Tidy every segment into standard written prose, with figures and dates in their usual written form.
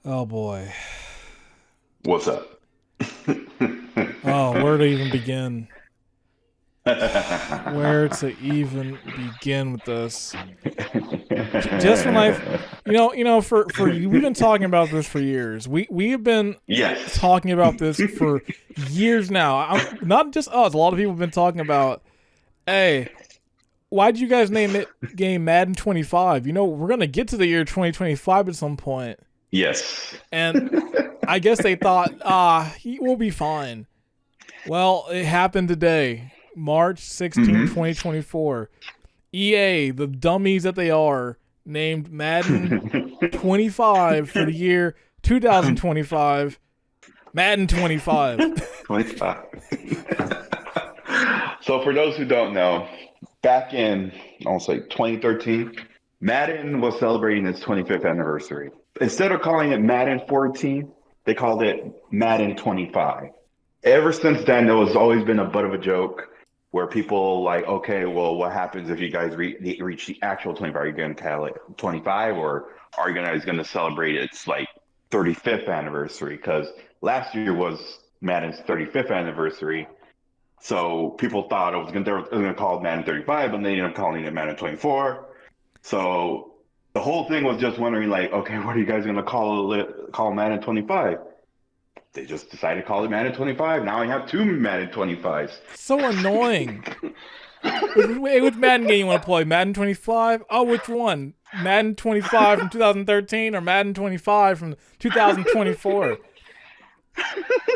Oh boy. What's up? Oh, where to even begin? Where to even begin with this? Just when I've, for you, we've been talking about this for years. We have been Yes. talking about this for years now. Not just us. A lot of people have been talking about, hey, why'd you guys name it game Madden 25? We're gonna get to the year 2025 at some point, Yes. and I guess they thought, he will be fine. Well, it happened today, March 16, hmm 2024. EA, the dummies that they are, named Madden 25 for the year 2025 Madden 25. 25. So for those who don't know, back in I'll say 2013, Madden was celebrating its 25th anniversary. Instead of calling it Madden 14, they called it Madden 25. Ever since then, there was always been a butt of a joke where people like, okay, well, what happens if you guys reach the actual 25? Are you going to call it 25, or are you guys going to celebrate its like 35th anniversary? Because last year was Madden's 35th anniversary, so people thought they were going to call it Madden 35, and they ended up calling it Madden 24. So the whole thing was just wondering, like, okay, what are you guys going to call Madden 25? They just decided to call it Madden 25. Now I have two Madden 25s. So annoying. Which Madden game you want to play? Madden 25? Oh, which one? Madden 25 from 2013 or Madden 25 from 2024?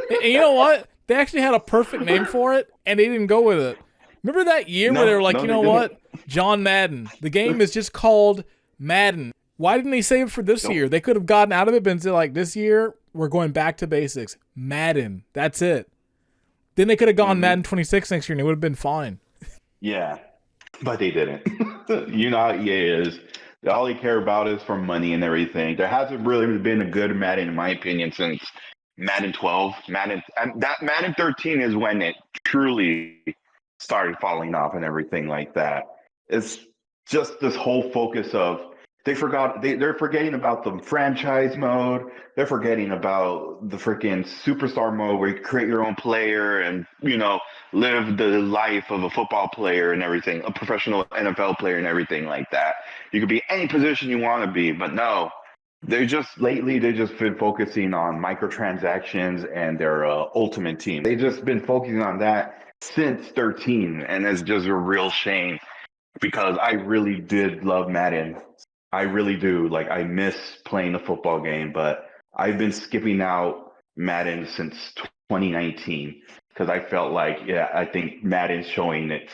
And you know what? They actually had a perfect name for it, and they didn't go with it. Remember that year where they were No, like, no, you they know didn't. what? John Madden. The game is just called Madden. Why didn't they save it for this year? Nope. They could have gotten out of it and said, like, this year, we're going back to basics. Madden. That's it. Then they could have gone hmm Madden 26 next year, and it would have been fine. Yeah, but they didn't. You know how EA is. All they care about is for money and everything. There hasn't really been a good Madden, in my opinion, since Madden 12. Madden 13 is when it truly started falling off and everything like that. It's just this whole focus of they're forgetting about the franchise mode. They're forgetting about the freaking superstar mode where you create your own player and live the life of a football player and everything, a professional NFL player and everything like that. You could be any position you want to be, but no, they've just been focusing on microtransactions and their ultimate team. They've just been focusing on that since 13, and it's just a real shame because I really did love Madden. I really do. Like, I miss playing a football game, but I've been skipping out Madden since 2019 because I felt like, yeah, I think Madden's showing its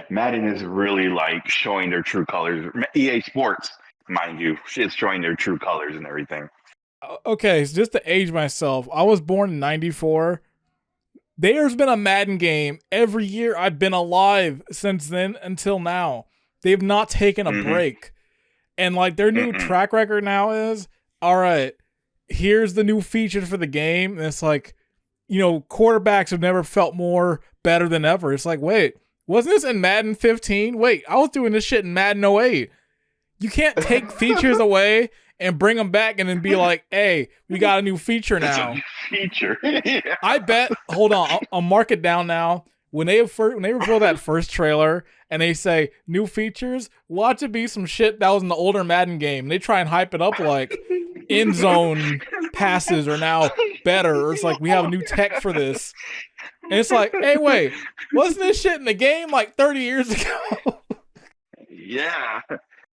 Madden is really like showing their true colors. EA Sports, mind you, is showing their true colors and everything. Okay, so just to age myself, I was born in 94. There's been a Madden game every year I've been alive since then until now. They've not taken a Mm-hmm. break. And like their new Mm-mm. track record now is, all right, here's the new feature for the game. And it's like, quarterbacks have never felt more better than ever. It's like, wait, wasn't this in Madden 15? Wait, I was doing this shit in Madden 08. You can't take features away and bring them back and then be like, hey, we got a new feature It's a now. new feature. Yeah. I bet. Hold on, I'll mark it down now. When they reveal that first trailer and they say new features, watch it be some shit that was in the older Madden game. And they try and hype it up like end zone passes are now better, or it's like we have a new tech for this. And it's like, hey, wait, wasn't this shit in the game like 30 years ago? Yeah.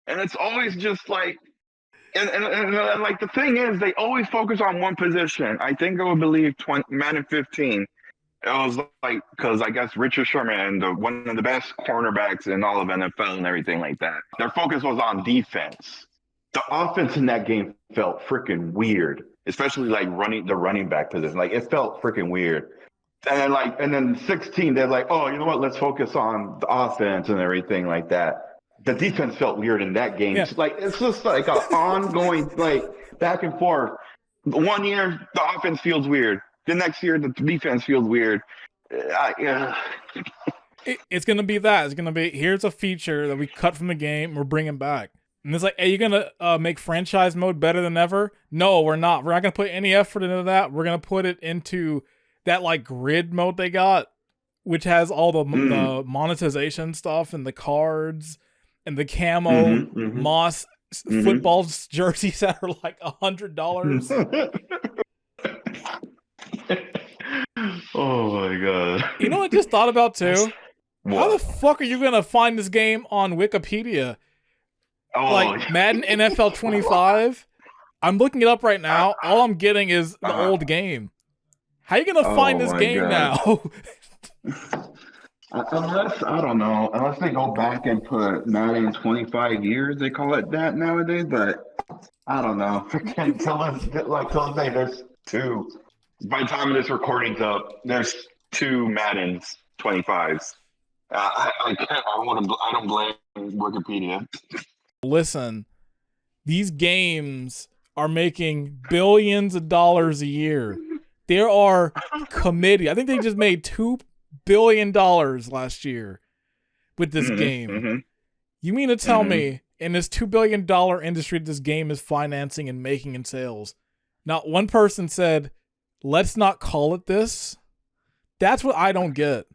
And it's always just like, and like the thing is, they always focus on one position. I think I would believe Madden 15. It was like because I guess Richard Sherman, one of the best cornerbacks in all of NFL and everything like that. Their focus was on defense. The offense in that game felt freaking weird, especially like running back position. Like it felt freaking weird. And then 16, they're like, oh, you know what? Let's focus on the offense and everything like that. The defense felt weird in that game. Yeah, It's just like an ongoing like back and forth. One year the offense feels weird. The next year the defense feels weird. Yeah. it's gonna be that. It's gonna be, here's a feature that we cut from the game. We're bringing back. And it's like, are you gonna make franchise mode better than ever? No, we're not. We're not gonna put any effort into that. We're gonna put it into that like grid mode they got, which has all the monetization stuff and the cards and the camo moss football jerseys that are like $100. Oh my god. You know what I just thought about too? What? How the fuck are you gonna find this game on Wikipedia? Oh, Like Madden NFL 25? I'm looking it up right now. All I'm getting is the old game. How are you gonna find this game now? Unless, I don't know, unless they go back and put Madden 25 years, they call it that nowadays, but I don't know. Till today, there's two. By the time this recording's up, there's two Maddens 25s. I can't, I don't blame Wikipedia. Listen, these games are making billions of dollars a year. There are committee. I think they just made $2 billion last year with this game. You mean to tell me in this $2 billion industry this game is financing and making in sales, not one person said, let's not call it this? That's what I don't get.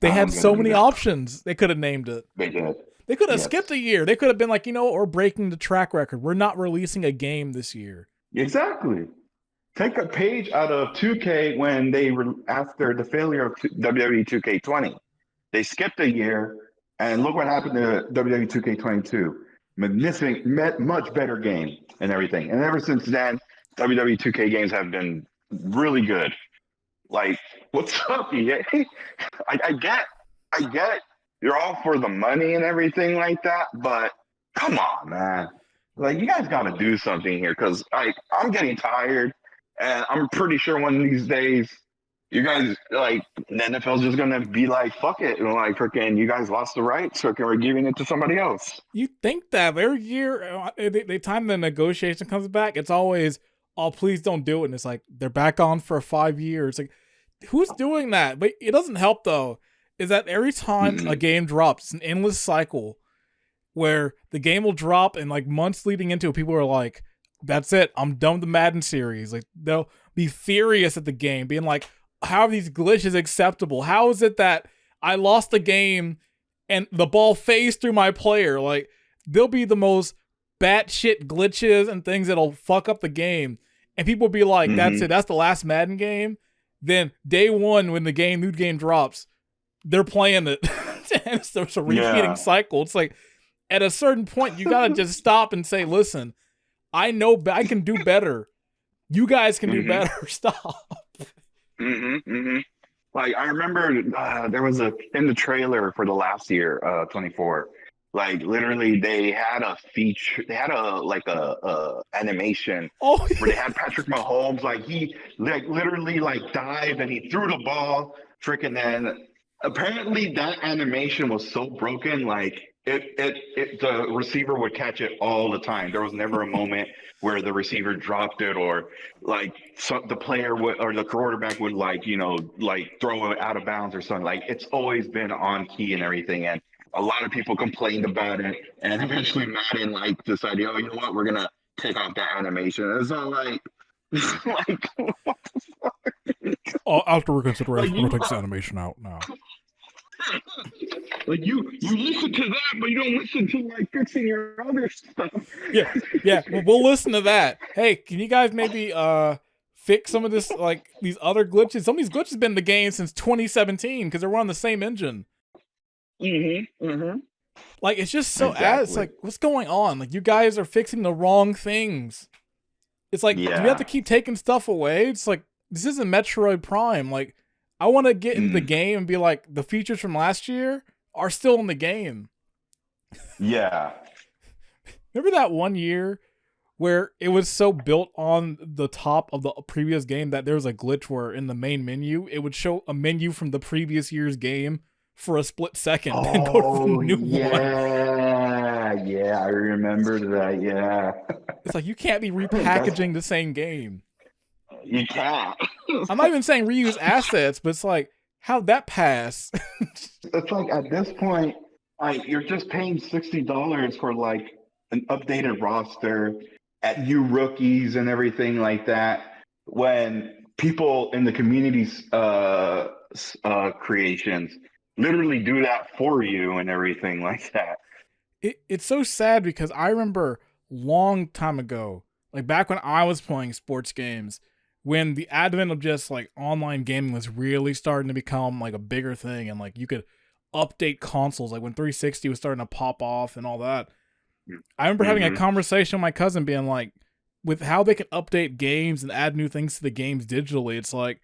They had so many options. They could have named it. They did. They could have skipped a year. They could have been like, you know what, we're breaking the track record. We're not releasing a game this year. Exactly. Take a page out of 2K when after the failure of WWE 2K20. They skipped a year, and look what happened to WWE 2K22. Magnificent, much better game and everything. And ever since then, WWE 2K games have been really good. Like, what's up, EA? I get you're all for the money and everything like that, but come on, man. Like, you guys got to do something here, because I'm getting tired, and I'm pretty sure one of these days, you guys, like, the NFL's just going to be like, fuck it. And like, freaking, you guys lost the rights, so we're giving it to somebody else. You think that every year, the time the negotiation comes back, it's always, oh, please don't do it. And it's like, they're back on for 5 years. Like, who's doing that? But it doesn't help, though, is that every time a game drops, it's an endless cycle where the game will drop and like months leading into it, people are like, that's it, I'm done with the Madden series. Like, they'll be furious at the game, being like, how are these glitches acceptable? How is it that I lost the game and the ball phased through my player? Like, there'll be the most batshit glitches and things that'll fuck up the game. And people will be like, that's it, that's the last Madden game. Then day one, when the new game drops, they're playing it. And it's a repeating cycle. It's like, at a certain point, you gotta just stop and say, listen, I know I can do better. You guys can do better. Stop. Like, I remember there was in the trailer for the last year, 24. Like, literally, they had a feature. They had a animation where they had Patrick Mahomes. Like, he literally dived and he threw the ball. Freaking, and apparently that animation was so broken. Like, the receiver would catch it all the time. There was never a moment where the receiver dropped it, or the player would, or the quarterback would throw it out of bounds or something. Like, it's always been on key and everything. And a lot of people complained about it, and eventually Madden decided, oh, you know what, we're gonna take off that animation. It's all like what the fuck? After reconsideration, we're gonna take this animation out now. Like, you listen to that, but you don't listen to fixing your other stuff. Yeah. Well, we'll listen to that. Hey, can you guys maybe fix some of this, these other glitches? Some of these glitches have been in the game since 2017 because they're on the same engine. Like, it's just so it's like, what's going on? Like, you guys are fixing the wrong things. It's like, do you have to keep taking stuff away? It's like, this isn't Metroid Prime. Like, I want to get into the game and be like, the features from last year are still in the game. Yeah. Remember that one year where it was so built on the top of the previous game that there was a glitch where in the main menu, it would show a menu from the previous year's game for a split second and go to the new one. Yeah, I remember that, yeah. It's like, you can't be repackaging the same game. You can't. I'm not even saying reuse assets, but it's like, how'd that pass? It's like, at this point, Like you're just paying $60 for like an updated roster at new rookies and everything like that. When people in the community's creations literally do that for you and everything like that. It's so sad because I remember long time ago, like back when I was playing sports games, when the advent of just like online gaming was really starting to become like a bigger thing, and like you could update consoles, like when 360 was starting to pop off and all that. I remember having a conversation with my cousin being like, with how they can update games and add new things to the games digitally, it's like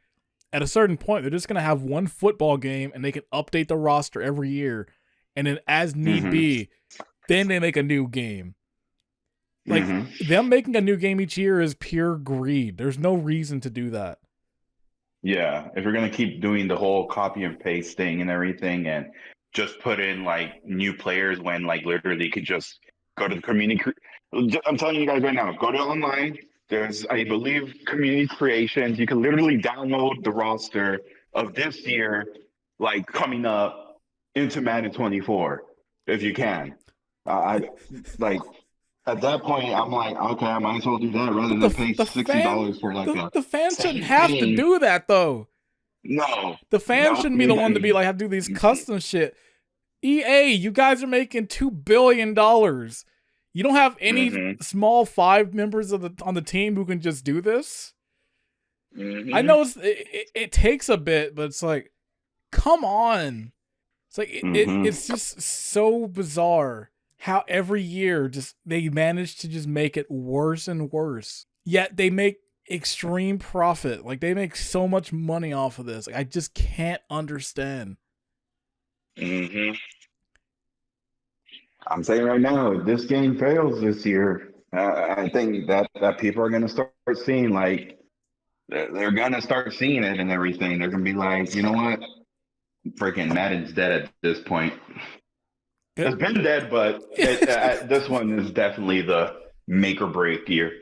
at a certain point they're just going to have one football game and they can update the roster every year, and then as need be, then they make a new game. Like them making a new game each year is pure greed. There's no reason to do that. Yeah, if you're gonna keep doing the whole copy and paste thing and everything, and just put in like new players when like literally could just go to the community. I'm telling you guys right now, go to online. There's, I believe, community creations. You can literally download the roster of this year, like coming up into Madden 24, if you can. I like at that point, I'm like, okay, I might as well do that rather than pay $60 for like the fans shouldn't same have to thing. do that though. No, the fans shouldn't be the one to be like have to do these custom shit. EA, you guys are making $2 billion. You don't have any small 5 members of on the team who can just do this. I know it takes a bit, but it's like, come on. It's like it's just so bizarre how every year just they manage to just make it worse and worse. Yet they make extreme profit. Like they make so much money off of this. Like, I just can't understand. I'm saying right now, if this game fails this year, I think that people are going to start seeing like they're going to start seeing it and everything. They're going to be like, you know what? Freaking Madden's dead at this point. It's been dead, but this one is definitely the make or break year.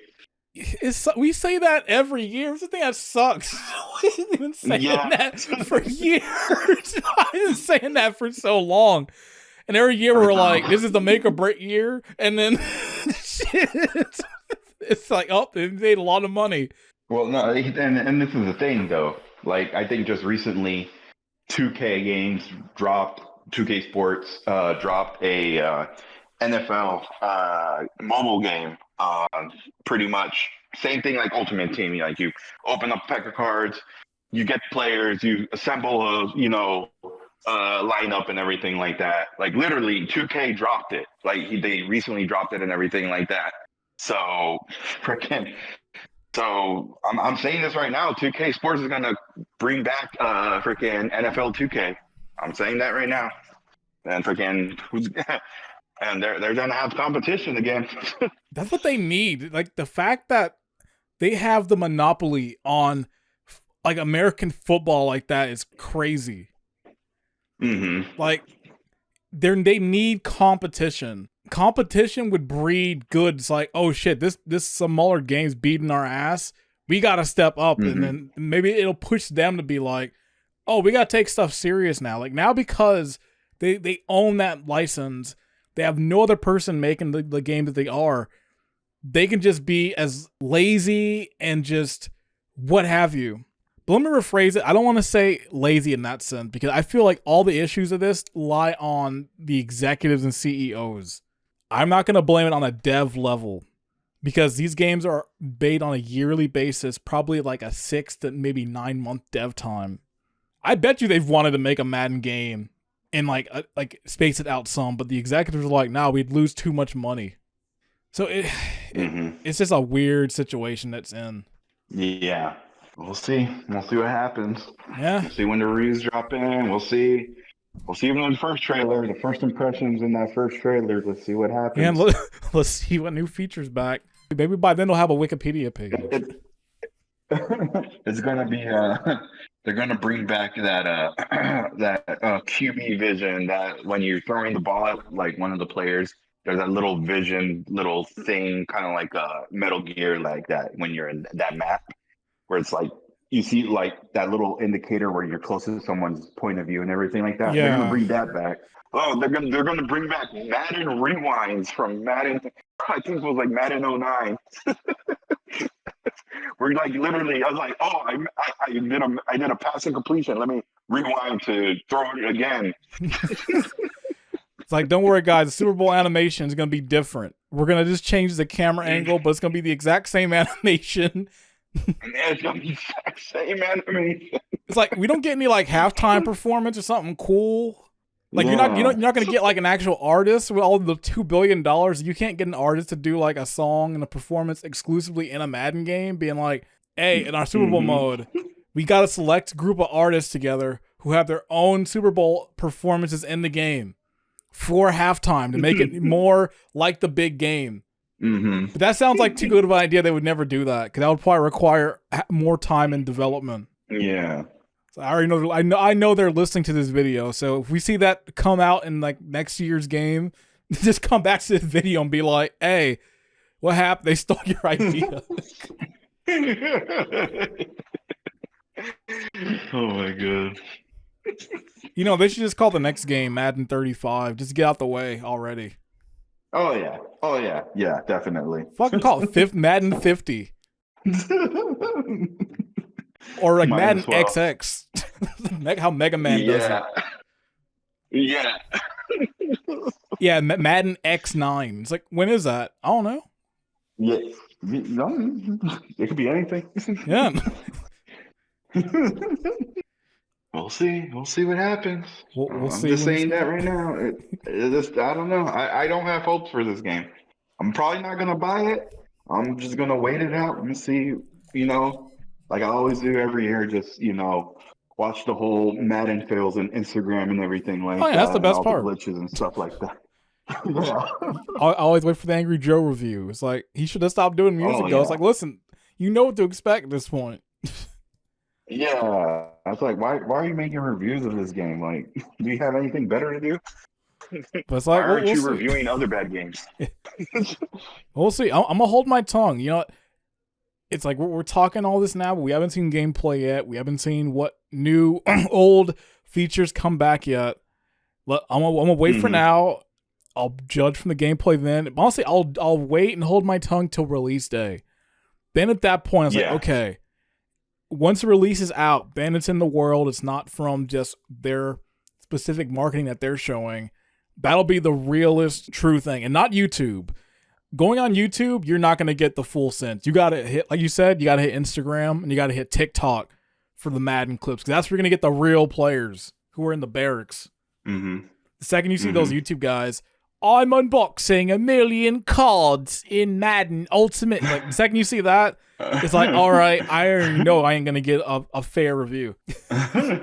We say that every year. It's the thing that sucks. We've been saying that for years. I've been saying that for so long. And every year we're like, this is the make or break year. And then it's like, oh, they made a lot of money. Well, no, and this is the thing, though. Like, I think just recently, 2K Games dropped, 2K Sports dropped a NFL mobile game. Pretty much same thing like Ultimate Team. Like, you open up a pack of cards, you get players, you assemble a, lineup and everything like that. Like literally 2K dropped it. Like they recently dropped it and everything like that. So I'm saying this right now, 2K Sports is gonna bring back freaking NFL 2K. I'm saying that right now. And and they're gonna have competition again. That's what they need. Like the fact that they have the monopoly on like American football like that is crazy. Like they need competition. Competition would breed goods like, oh shit, this smaller game's beating our ass. We gotta step up, and then maybe it'll push them to be like, oh, we gotta take stuff serious now. Like now because they own that license, they have no other person making the game that they are. They can just be as lazy and just what have you. But let me rephrase it. I don't want to say lazy in that sense because I feel like all the issues of this lie on the executives and CEOs. I'm not going to blame it on a dev level because these games are made on a yearly basis, probably like a 6 to maybe 9 month dev time. I bet you they've wanted to make a Madden game and like space it out some, but the executives are like, nah, we'd lose too much money. So it's just a weird situation that's in. Yeah. We'll see. We'll see what happens. Yeah. We'll see when the reviews drop in. We'll see. We'll see even in the first trailer, the first impressions in that first trailer. Let's see what happens. Yeah, let's see what new features back. Maybe by then they'll have a Wikipedia page. It's gonna be they're gonna bring back that QB vision that when you're throwing the ball at like one of the players, there's that little vision, little thing, kind of like Metal Gear, like that when you're in that map. Where it's like you see like that little indicator where you're close to someone's point of view and everything like that. They're gonna Yeah. bring that back. Oh, they're gonna bring back Madden rewinds from Madden. I think it was like Madden '09. Where like literally, I was like, oh, I did a passing completion. Let me rewind to throw it again. It's like, don't worry, guys. The Super Bowl animation is gonna be different. We're gonna just change the camera angle, but it's gonna be the exact same animation. And it's gonna be the exact same animation. It's like we don't get any like halftime performance or something cool. Like you're not gonna get like an actual artist with all the $2 billion. You can't get an artist to do like a song and a performance exclusively in a Madden game, being like, hey, in our Super Bowl mode, we got a select group of artists together who have their own Super Bowl performances in the game for halftime to make it more like the big game. But that sounds like too good of an idea. They would never do that because that would probably require more time and development. Yeah. So I already know. I know they're listening to this video. So if we see that come out in like next year's game, just come back to this video and be like, "Hey, what happened? They stole your idea." Oh my god. You know, they should just call the next game Madden 35. Just get out the way already. Oh yeah. Yeah, definitely. Fucking call it Madden 50. Or like Might Madden as well. XX. How Mega Man does it. Yeah. Yeah, Madden X9. It's like, when is that? I don't know. Yeah. No, it could be anything. Yeah. We'll see. We'll see what happens. We'll I'm see just when saying that right now. I don't know. I don't have hopes for this game. I'm probably not gonna buy it. I'm just gonna wait it out and see. You know, like I always do every year. Just watch the whole Madden fails and Instagram and everything like that. Oh yeah, that's the best all part. The glitches and stuff like that. Yeah. I always wait for the Angry Joe review. It's like, he should have stopped doing music. Yeah. It's like, listen, you know what to expect at this point. Yeah, I was like, why are you making reviews of this game? Like, do you have anything better to do? But it's like, why aren't we'll you see. reviewing other bad games? We'll see. I'm gonna hold my tongue. You know, it's like we're talking all this now, but we haven't seen gameplay yet. We haven't seen what new, old features come back yet. I'm gonna wait for now. I'll judge from the gameplay then. Honestly, I'll wait and hold my tongue till release day. Then at that point, I was like, okay. Once the release is out, then it's in the world. It's not from just their specific marketing that they're showing. That'll be the realest, true thing, and not YouTube. Going on YouTube, you're not going to get the full sense. You got to hit, like you said, you got to hit Instagram and you got to hit TikTok for the Madden clips, because that's where you're going to get the real players who are in the barracks. The second you see those YouTube guys, I'm unboxing 1 million cards in Madden Ultimate. Like, the second you see that, it's like, all right, I already know I ain't going to get a fair review. I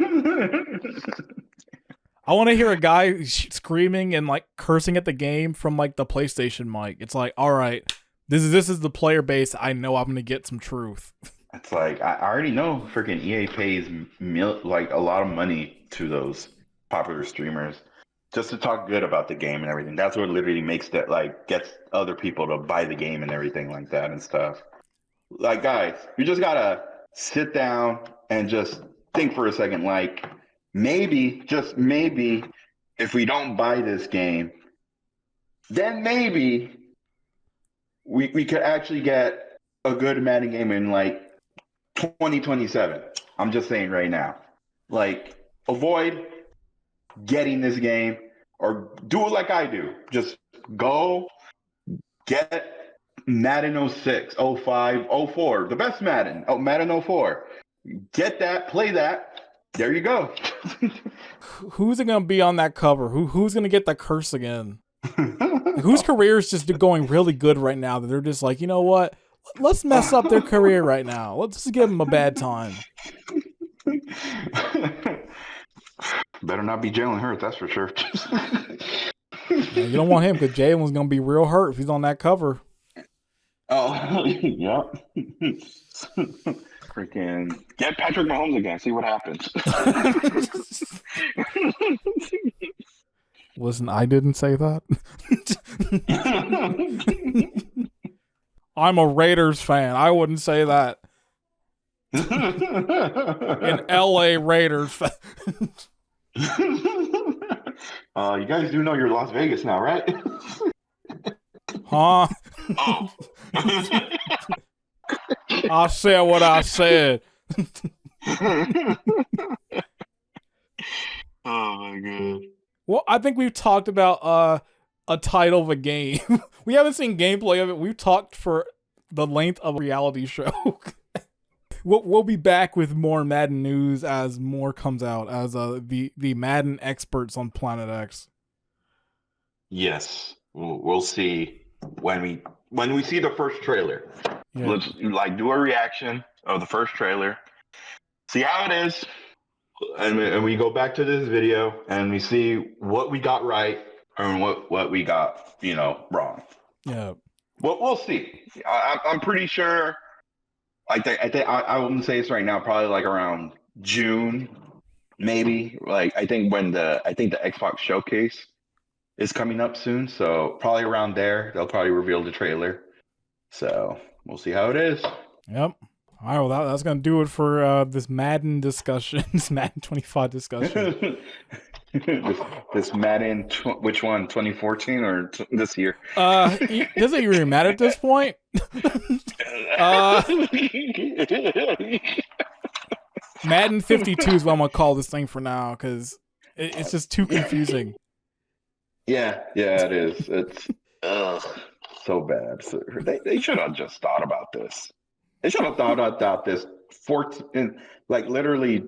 want to hear a guy screaming and like cursing at the game from like the PlayStation mic. It's like, all right, this is the player base. I know I'm going to get some truth. It's like, I already know freaking EA pays like a lot of money to those popular streamers just to talk good about the game and everything. That's what literally makes that, like, gets other people to buy the game and everything like that and stuff. Like, guys, you just gotta sit down and just think for a second. Like, maybe, just maybe, if we don't buy this game, then maybe we could actually get a good Madden game in like 2027. I'm just saying right now. Like, avoid getting this game, or do it like I do. Just go get Madden 06, 05, 04, the best Madden. Oh, Madden 04. Get that, play that. There you go. Who's it gonna be on that cover? Who's gonna get the curse again? Whose career is just going really good right now that they're just like, you know what? Let's mess up their career right now. Let's just give them a bad time. Better not be Jalen Hurts, that's for sure. Yeah, you don't want him because Jalen's gonna be real hurt if he's on that cover. Oh, yeah. Freaking get Patrick Mahomes again. See what happens. Listen, I didn't say that. I'm a Raiders fan. I wouldn't say that. In LA Raiders. You guys do know you're Las Vegas now, right? Huh? Oh. I said what I said. Oh my god. Well, I think we've talked about a title of a game. We haven't seen gameplay of it. We've talked for the length of a reality show. We'll be back with more Madden news as more comes out as the Madden experts on Planet X. Yes, we'll see when we see the first trailer. Yeah. Let's do a reaction of the first trailer, see how it is, and we go back to this video and we see what we got right and what we got wrong. Yeah. We'll see. I'm pretty sure. I wouldn't say this right now. Probably like around June, maybe. I think the Xbox showcase is coming up soon, so probably around there they'll probably reveal the trailer. So we'll see how it is. Yep. All right. Well, that's gonna do it for this Madden discussion. This Madden 25 discussion. this Madden, which one? 2014 or this year? Doesn't even really matter at this point. Madden 52 is what I'm gonna call this thing for now because it's just too confusing. Yeah, it is. It's so bad. So they should have just thought about this. They should have thought about this literally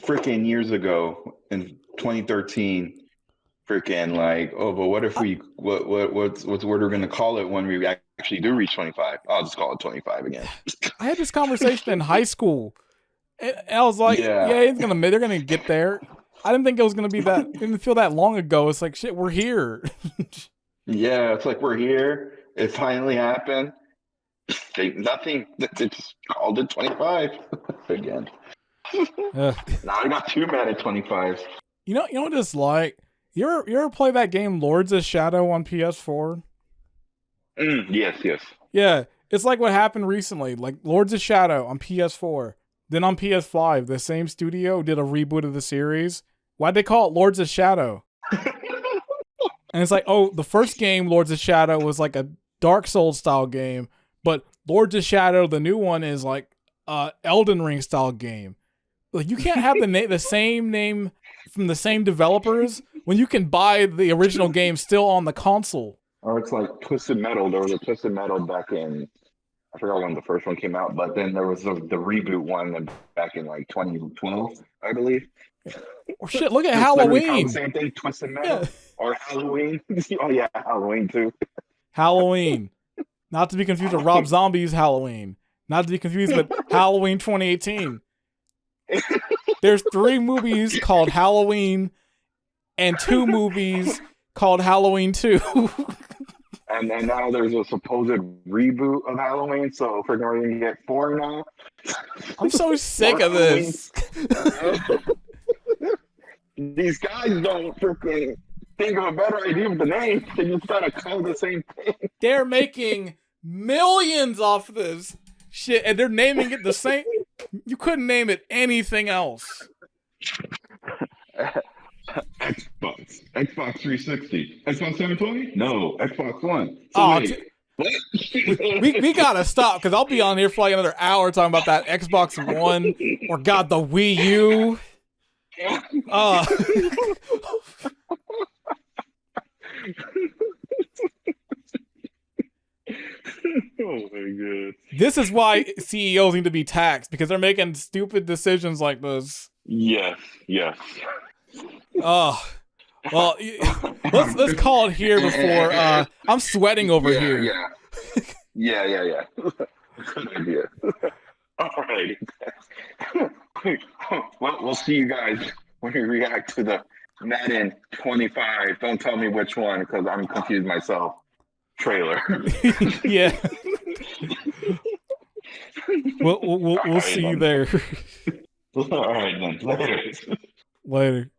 freaking years ago in 2013. Freaking but what if what's the word we're gonna call it when we actually do reach 25? I'll just call it 25 again. I had this conversation in high school, and I was like, yeah, they're gonna get there. I didn't think it was gonna be that. It didn't feel that long ago. It's like shit, we're here. Yeah, it's like we're here. It finally happened. They just called it 25 again. Now I got two Madden 25s. You know what it's like? You ever play that game Lords of Shadow on PS4? Yes. Yeah, it's like what happened recently. Like Lords of Shadow on PS4. Then on PS5, the same studio did a reboot of the series. Why'd they call it Lords of Shadow? And it's like, oh, the first game, Lords of Shadow, was like a Dark Souls style game, but Lords of Shadow, the new one, is like Elden Ring style game. Like you can't have the same name from the same developers when you can buy the original game still on the console. Or it's like Twisted Metal. There was a Twisted Metal back in, I forgot when the first one came out, but then there was the reboot one back in like 2012, I believe. Or shit, look at Halloween. Same thing, Twisted Metal. Or Halloween. Oh yeah, Halloween too. Halloween. Not to be confused with Rob Zombie's Halloween. Not to be confused with Halloween 2018. There's 3 movies called Halloween and 2 movies called Halloween 2. And then now there's a supposed reboot of Halloween, so we're going to get 4 now. I'm so sick of this. These guys don't freaking think of a better idea with the name. They just gotta call the same thing. They're making millions off of this shit, and they're naming it the same. You couldn't name it anything else. Xbox 360. Xbox 720? No, Xbox One. We gotta stop because I'll be on here for like another hour talking about that Xbox One or God, the Wii U. Oh my god. This is why CEOs need to be taxed because they're making stupid decisions like this. Yes. Well, let's call it here before I'm sweating over here. Yeah. Good idea. Alrighty. Well, we'll see you guys when we react to the Madden 25. Don't tell me which one because I'm confused myself. Trailer. Yeah. We'll see you there. All right then. Later. Later.